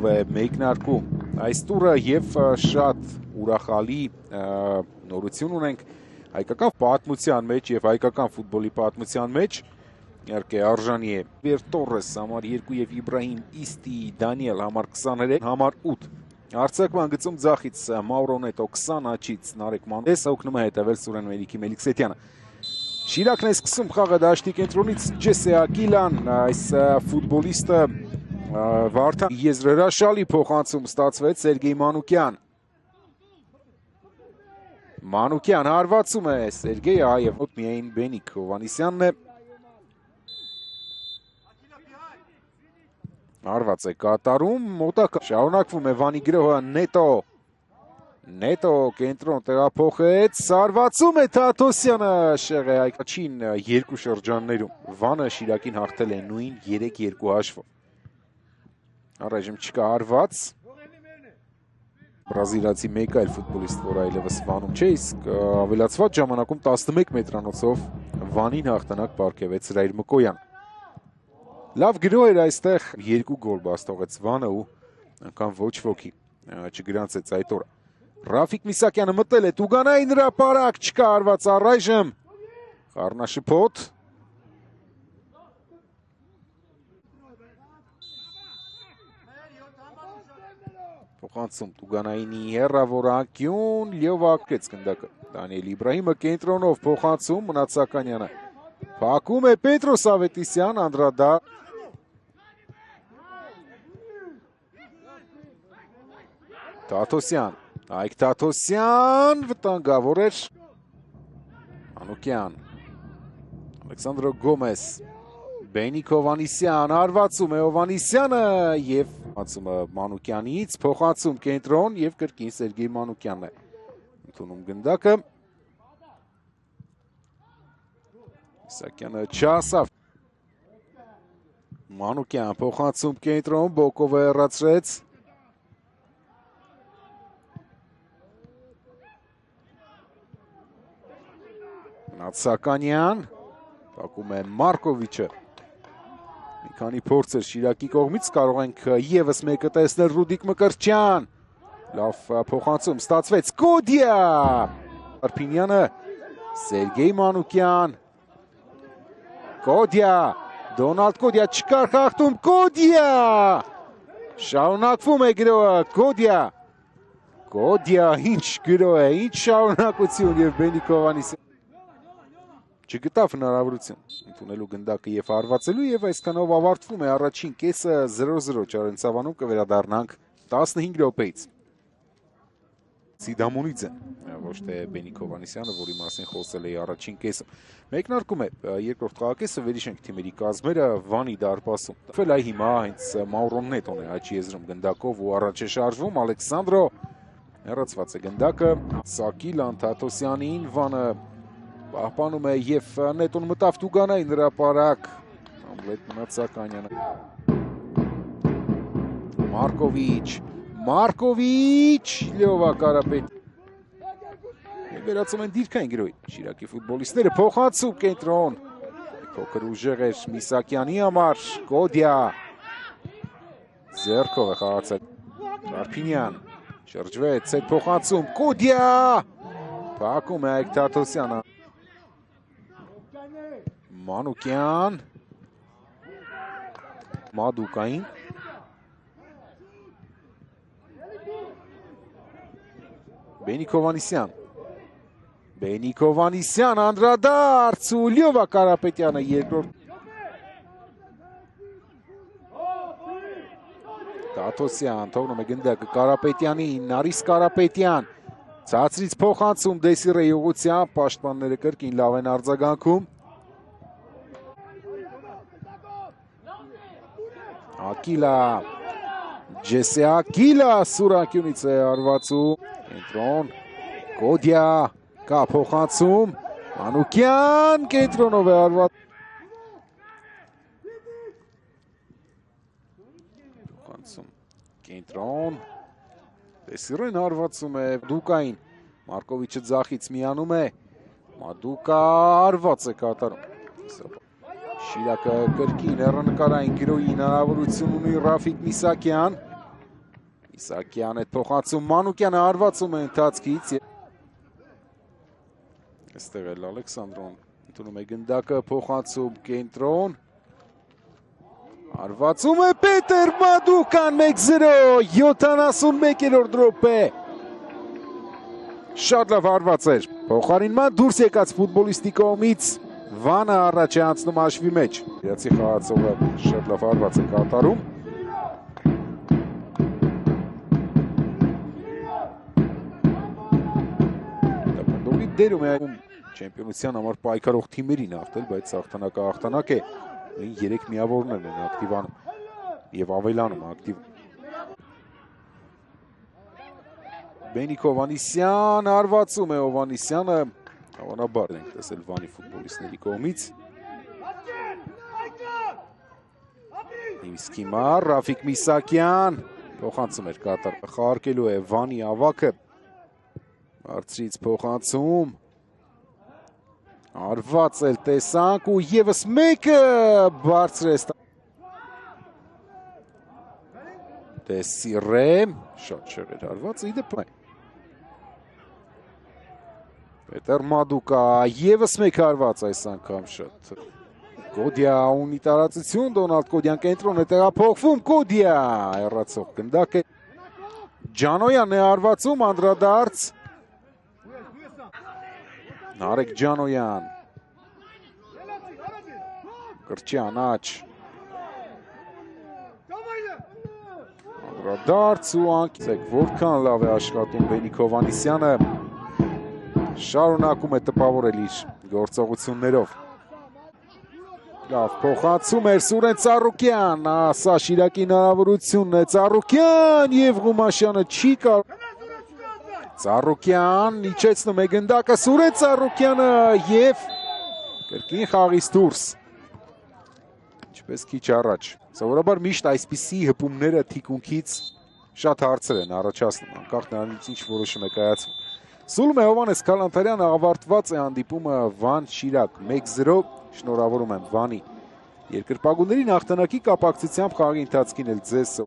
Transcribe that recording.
Մեկնարկում այս տուրը եւ շատ ուրախալի նորություն ունենք հայկական պատմության մեջ եւ հայկական ֆուտբոլի պատմության մեջ իհարկե արժանի է Տորես համար 2 եւ Իբրահիմ Իստի Դանիել համար 23 համար 8 Արցակման գծում ձախից Մաուրո Նետո 20 աչից Նարեկ Մանդես օգնում է հետևել Սուրեն Մելիքի Մելիքսեթյանը Շիրակն է սկսում խաղը դաշտի կենտրոնից Ջեսե Ակիլան այս ֆուտբոլիստը Վարդան եզրերաշալի փոխանցում ստացվեց Սերգեյ Մանուկյան հարվածում է Սերգեյը եւ մոտ միայն Բենիկ Հովանիսյանն է Հարված է կատարում մոտակա շարունակվում է Վանի գրոհը Նետո կենտրոն տեղափոխեց հարվածում է Թաթոսյանը շեղե այկաչին երկու շրջաններում Վանը Շիրակին հաղթել է նույն 3-2 հաշվով Առայժմ չկա հարված Բրազիլացի մեկ այլ ֆուտբոլիստ, որ այլևս Վանում չէ, իսկ ավելացված ժամանակում 11 մետրանոցով Վանին հաղթանակ պարգևեց Ռայր Մկոյան Լավ գրոհ էր այստեղ 2 գոլ բաստողեց Վանը ու անգամ ոչ ոքի չգրանցեց այդ օրը Ռաֆիկ Միսակյանը մտել է Տուգանային հրապարակ չկա հարված առայժմ Խառնաշփոթ Փոխանցում Տուգանայինի հեռավոր անկյուն Լյովակեց գնդակը Դանիել Իբրահիմը կենտրոնով փոխանցում Մնացականյանը Փակում է Պետրոս Ավետիսյան անդրադարձ Թաթոսյան Այք Թաթոսյան վտանգավոր էր Մանուկյան Ալեքսանդրո Գոմես Բենիկ Հովանիսյան հարվածում է Հովանիսյանը եւ Փոխանցումը Մանուկյանից փոխանցում կենտրոն եւ կրկին Սերգեյ Մանուկյանն է ընդունում գնդակը Իսակյանը չասավ Մանուկյան փոխանցում կենտրոն Բոկովը հեռացրեց Նացականյան Փակում է Մարկովիչը Մի քանի փորձեր Շիրակի կողմից կարող ենք եւս մեկը տեսնել Ռուդիկ Մկրտչյան Լավ փոխանցում ստացվեց Կոդիա Արփինյանը Սերգեյ Մանուկյան Կոդիա Դոնալդ Կոդիա չկար խախտում Կոդիա Շարունակվում է գրոհը Կոդիա ինչ գրոհ է ինչ շարունակություն եւ Բենիկ Հովանիսյան Չգտավ հնարավորություն ընդունելու գնդակը եւ հարվածելու եւ այսքանով ավարտվում է առաջին կեսը 0-0 Չարենցավանում կվերադառնանք 15 րոպեից Սիդամոնիձեն ոչ թե Բենիկ Հովանիսյանը, որի մասին խոսել էի առաջին կեսը մեկնարկում է երկրորդ խաղակեսը վերիշենք թիմերի կազմերը Վանի դարպասում Ֆել այ հիմա հենց Մաուրո Նետոն է աչի եզրում գնդակով ու առաջ է շարժվում Ալեքսանդրո հեռացված է գնդակը Սակիլան Թաթոսյանին Վանը Պահպանում է եւ Նետոն մտավ Տուգանային հրապարակ Ամլետ Մնացականյանը Մարկովիչ Լյովա Կարապետ Վերացում են դիրքային գրոհի Շիրակի ֆուտբոլիստները փոխանցում կենտրոն Փոքր ուժեղ էր Միսակյանի համար Կոդիա Ձեռքով է խաղացել Արփինյան շրջվեց այդ փոխանցում Կոդիա Փակում է Այք Թաթոսյանը Մանուկյան Մադուկային Բենիկ Հովանիսյան անդրադարձ ու Լյովա Կարապետյանը երկրորդ Թաթոսյան թողնում է գնդակը Կարապետյանին Նարիս Կարապետյան Ցածրից փոխանցում Դեսիրեի ուղղությամբ պաշտպանները կրկին լավ են արձագանքում Ակիլա Ջեսե Ակիլա Սուրակյունից է հարվածում Կենտրոն Կոդիա Կա փոխանցում Մանուկյան կենտրոնով է հարված Փոխանցում Կենտրոն Դեսիրեն հարվածում է Դուկային Մարկովիչը ձախից միանում է Մադուկա հարված է կատարում Շիրակը կրկին հեռանկարային գրոհի հնարավորություն ունի Ռաֆիկ Միսակյան Իսակյան այդ փոխանցում Մանուկյանը հարվածում է ընթացքից։ Այստեղ էլ Ալեքսանդրոն ընդունում է գնդակը, փոխանցում կենտրոն։ Հարվածում է Պետեր Մադուկան 1-0, 71-րդ րոպե։ Շատ լավ հարված էր։ Փոխարինման դուրս եկած ֆուտբոլիստի կողմից Վանը առաջ է անցնում հաշվի մեջ։ Իրացի խաղացողը շատ լավ հարված է կատարում։ Տապանդովի դերում է չեմպիոնության համար պայքարող թիմերին հաղթել, բայց հաղթանակը հաղթանակ է։ 3 միավորներ են ակտիվանում եւ ավելանում ակտիվ։ Բենիկ Հովանիսյան հարվածում է Հովանիսյանը, հավանաբար ենք տեսել Վանի ֆուտբոլիստների կողմից։ Իսկ հիմա Ռաֆիկ Միսակյան փոխանցում էր կատար, խաղարկելու է Վանի ավակը։ Բարձրից փոխանցում։ Հարված էլ տեսանք ու եւս մեկը բարձր է Դեսիրե, շատ շեղեր հարված, իդեպ Պետեր Մադուկա, եւս մեկ հարված այս անգամ շատ։ Կոդիա ունի տարածություն, Դոնալդ Կոդյան կենտրոն է տեղափոխվում, Կոդիա հեռացող գնդակ է։ Ջանոյանն է հարվածում, անդրադարձ։ Նարեկ Ջանոյան։ Կրճյան աչ։ Անդրադարձ ու անկեք, որքան լավ է աշխատում Բենիկ Հովանիսյանը։ Շարունակում է տպավորել իր գործողություններով։ Լավ փոխանցում էր Սուրեն Ծառուկյան, սա Շիրակի հնարավորությունն է, Ծառուկյան եւ Ղումաշյանը չի կարող։ Ծառուկյան իջեցնում է գնդակը, Սուրեն Ծառուկյանը եւ կրկին խաղից դուրս։ Ինչպես քիչ առաջ։ Սովորաբար միշտ այսպիսի հպումները թիկունքից շատ հարցեր են առաջացնում, անկախ նրանից ինչ որոշում է կայացվում։ Սուլում է Հովանես Քալանթարյանը, ավարտված է հանդիպումը Վան Շիրակ 1-0, շնորհավորում եմ Վանի երկրպագուներին հաղթանակի կապակցությամբ խաղի ընթացքին էլ ձեզ